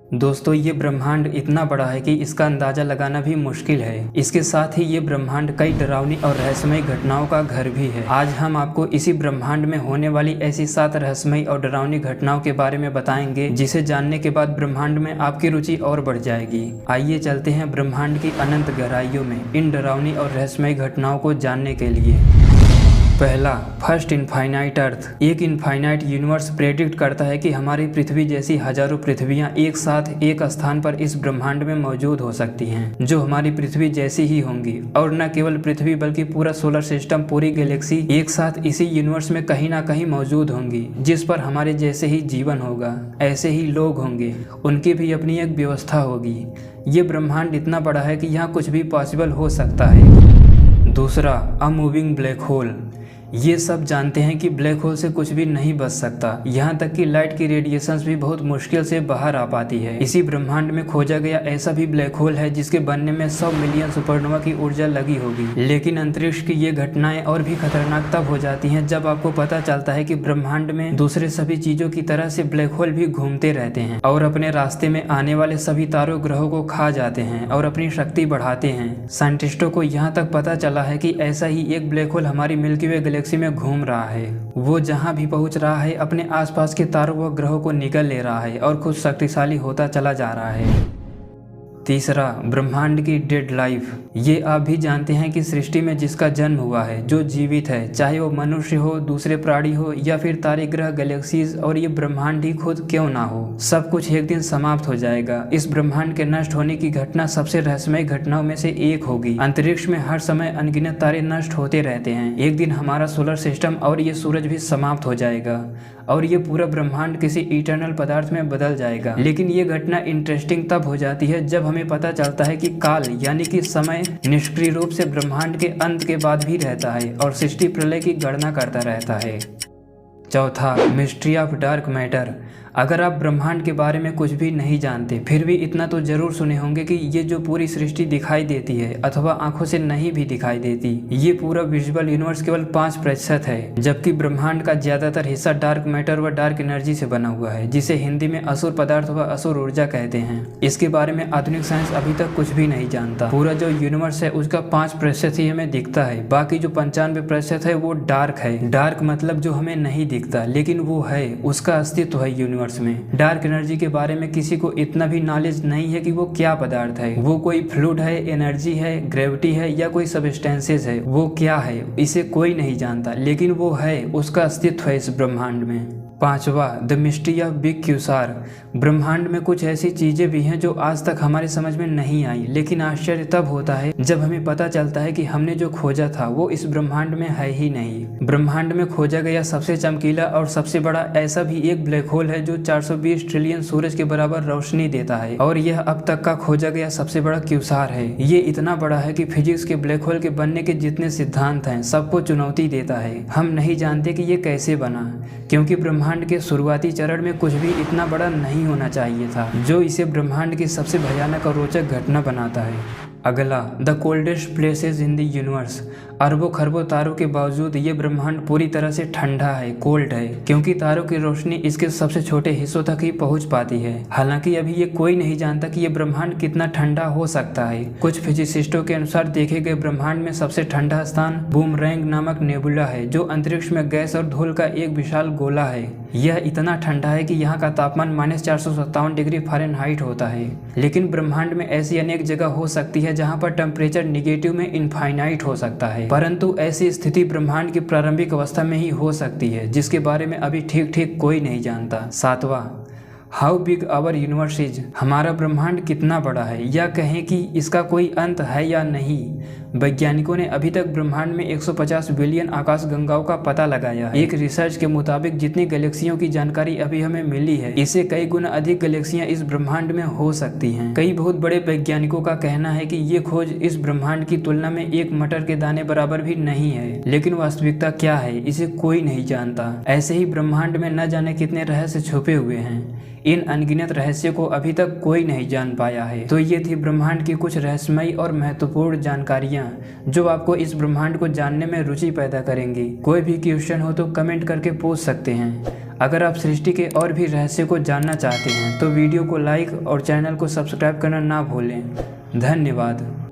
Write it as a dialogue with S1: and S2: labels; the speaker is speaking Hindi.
S1: दोस्तों, ये ब्रह्मांड इतना बड़ा है कि इसका अंदाज़ा लगाना भी मुश्किल है। इसके साथ ही ये ब्रह्मांड कई डरावनी और रहस्यमयी घटनाओं का घर भी है। आज हम आपको इसी ब्रह्मांड में होने वाली ऐसी 7 रहस्यमयी और डरावनी घटनाओं के बारे में बताएंगे, जिसे जानने के बाद ब्रह्मांड में आपकी रुचि और बढ़ जाएगी। आइए चलते हैं ब्रह्मांड की अनंत गहराइयों में इन डरावनी और रहस्यमयी घटनाओं को जानने के लिए। पहला, फर्स्ट इनफाइनाइट अर्थ। एक इनफाइनाइट यूनिवर्स प्रेडिक्ट करता है कि हमारी पृथ्वी जैसी हजारों पृथ्वियां एक साथ एक स्थान पर इस ब्रह्मांड में मौजूद हो सकती हैं, जो हमारी पृथ्वी जैसी ही होंगी। और न केवल पृथ्वी बल्कि पूरा सोलर सिस्टम, पूरी गैलेक्सी एक साथ इसी यूनिवर्स में कहीं ना कहीं मौजूद होंगी, जिस पर हमारे जैसे ही जीवन होगा, ऐसे ही लोग होंगे, उनकी भी अपनी एक व्यवस्था होगी। ये ब्रह्मांड इतना बड़ा है कि यहाँ कुछ भी पॉसिबल हो सकता है। दूसरा, अ मूविंग ब्लैक होल। ये सब जानते हैं कि ब्लैक होल से कुछ भी नहीं बच सकता, यहाँ तक कि लाइट की रेडिएशंस भी बहुत मुश्किल से बाहर आ पाती है। इसी ब्रह्मांड में खोजा गया ऐसा भी ब्लैक होल है जिसके बनने में 100 मिलियन सुपरनोवा की ऊर्जा लगी होगी। लेकिन अंतरिक्ष की ये घटनाएं और भी खतरनाक तब हो जाती हैं जब आपको पता चलता है कि ब्रह्मांड में दूसरे सभी चीजों की तरह से ब्लैक होल भी घूमते रहते हैं और अपने रास्ते में आने वाले सभी तारों ग्रहों को खा जाते हैं और अपनी शक्ति बढ़ाते हैं। साइंटिस्टों को यहाँ तक पता चला है कि ऐसा ही एक ब्लैक होल हमारी मिल्की वे गैलेक्सी में घूम रहा है। वो जहां भी पहुंच रहा है, अपने आसपास के तारों व ग्रहों को निगल ले रहा है और खुद शक्तिशाली होता चला जा रहा है। तीसरा, ब्रह्मांड की डेड लाइफ। ये आप भी जानते हैं कि सृष्टि में जिसका जन्म हुआ है, जो जीवित है, चाहे वो मनुष्य हो, दूसरे प्राणी हो या फिर तारे, ग्रह, गैलेक्सीज और ये ब्रह्मांड ही खुद क्यों ना हो, सब कुछ एक दिन समाप्त हो जाएगा। इस ब्रह्मांड के नष्ट होने की घटना सबसे रहस्यमयी घटनाओं में से एक होगी। अंतरिक्ष में हर समय अनगिनत तारे नष्ट होते रहते हैं। एक दिन हमारा सोलर सिस्टम और ये सूरज भी समाप्त हो जाएगा और ये पूरा ब्रह्मांड किसी इटर्नल पदार्थ में बदल जाएगा। लेकिन ये घटना इंटरेस्टिंग तब हो जाती है जब हमें पता चलता है कि काल यानी कि समय निष्क्रिय रूप से ब्रह्मांड के अंत के बाद भी रहता है और सृष्टि प्रलय की गणना करता रहता है। चौथा, मिस्ट्री ऑफ डार्क मैटर। अगर आप ब्रह्मांड के बारे में कुछ भी नहीं जानते, फिर भी इतना तो जरूर सुने होंगे कि ये जो पूरी सृष्टि दिखाई देती है अथवा आंखों से नहीं भी दिखाई देती, ये पूरा विजुअल यूनिवर्स केवल 5% है, जबकि ब्रह्मांड का ज्यादातर हिस्सा डार्क मैटर व डार्क एनर्जी से बना हुआ है, जिसे हिंदी में असुर पदार्थ व असुर ऊर्जा कहते हैं। इसके बारे में आधुनिक साइंस अभी तक कुछ भी नहीं जानता। पूरा जो यूनिवर्स है उसका 5% ही हमें दिखता है, बाकी जो 95% है वो डार्क है। डार्क मतलब जो हमें नहीं दिखता, लेकिन वो है, उसका अस्तित्व है यूनिवर्स में। डार्क एनर्जी के बारे में किसी को इतना भी नॉलेज नहीं है कि वो क्या पदार्थ है, वो कोई फ्लूइड है, एनर्जी है, ग्रेविटी है या कोई सबस्टेंसेस है, वो क्या है इसे कोई नहीं जानता, लेकिन वो है, उसका अस्तित्व है इस ब्रह्मांड में। पांचवा, द मिस्ट्री ऑफ बिग क्यूसार। ब्रह्मांड में कुछ ऐसी चीजें भी हैं जो आज तक हमारे समझ में नहीं आई, लेकिन आश्चर्य तब होता है जब हमें पता चलता है कि हमने जो खोजा था वो इस ब्रह्मांड में है ही नहीं। ब्रह्मांड में खोजा गया सबसे चमकीला और सबसे बड़ा ऐसा भी एक ब्लैक होल है जो 420 ट्रिलियन सूरज के बराबर रोशनी देता है, और यह अब तक का खोजा गया सबसे बड़ा क्यूसार है। ये इतना बड़ा है कि फिजिक्स के ब्लैक होल के बनने के जितने सिद्धांत हैं सबको चुनौती देता है। हम नहीं जानते कि ये कैसे बना, क्योंकि ब्रह्मांड के शुरुआती चरण में कुछ भी इतना बड़ा नहीं होना चाहिए था, जो इसे ब्रह्मांड की सबसे भयानक और रोचक घटना बनाता है। अगला, the coldest places in the universe. अरबों खरबों तारों के बावजूद ये ब्रह्मांड पूरी तरह से ठंडा है, कोल्ड है, क्योंकि तारों की रोशनी इसके सबसे छोटे हिस्सों तक ही पहुंच पाती है। हालांकि अभी ये कोई नहीं जानता कि ये ब्रह्मांड कितना ठंडा हो सकता है। कुछ फिजिसिस्टों के अनुसार देखे गए ब्रह्मांड में सबसे ठंडा स्थान बूमरैंग नामक नेबुला है, जो अंतरिक्ष में गैस और धूल का एक विशाल गोला है। यह इतना ठंडा है कि यहाँ का तापमान -457 डिग्री फ़ारेनहाइट होता है। लेकिन ब्रह्मांड में ऐसी अनेक जगह हो सकती है जहाँ पर टेम्परेचर निगेटिव में इनफाइनाइट हो सकता है, परंतु ऐसी स्थिति ब्रह्मांड की प्रारंभिक अवस्था में ही हो सकती है, जिसके बारे में अभी ठीक ठीक कोई नहीं जानता। सातवां, how big our universe is. हमारा ब्रह्मांड कितना बड़ा है, या कहें कि इसका कोई अंत है या नहीं। वैज्ञानिकों ने अभी तक ब्रह्मांड में 150 बिलियन आकाश गंगाओं का पता लगाया है। एक रिसर्च के मुताबिक जितनी गैलेक्सियों की जानकारी अभी हमें मिली है, इससे कई गुना अधिक गैलेक्सियां इस ब्रह्मांड में हो सकती हैं। कई बहुत बड़े वैज्ञानिकों का कहना है कि ये खोज इस ब्रह्मांड की तुलना में एक मटर के दाने बराबर भी नहीं है, लेकिन वास्तविकता क्या है इसे कोई नहीं जानता। ऐसे ही ब्रह्मांड में न जाने कितने रहस्य छुपे हुए हैं। इन अनगिनत रहस्य को अभी तक कोई नहीं जान पाया है। तो ये थी ब्रह्मांड की कुछ रहस्यमयी और महत्वपूर्ण जानकारियाँ जो आपको इस ब्रह्मांड को जानने में रुचि पैदा करेंगी। कोई भी क्वेश्चन हो तो कमेंट करके पूछ सकते हैं। अगर आप सृष्टि के और भी रहस्य को जानना चाहते हैं तो वीडियो को लाइक और चैनल को सब्सक्राइब करना ना भूलें। धन्यवाद।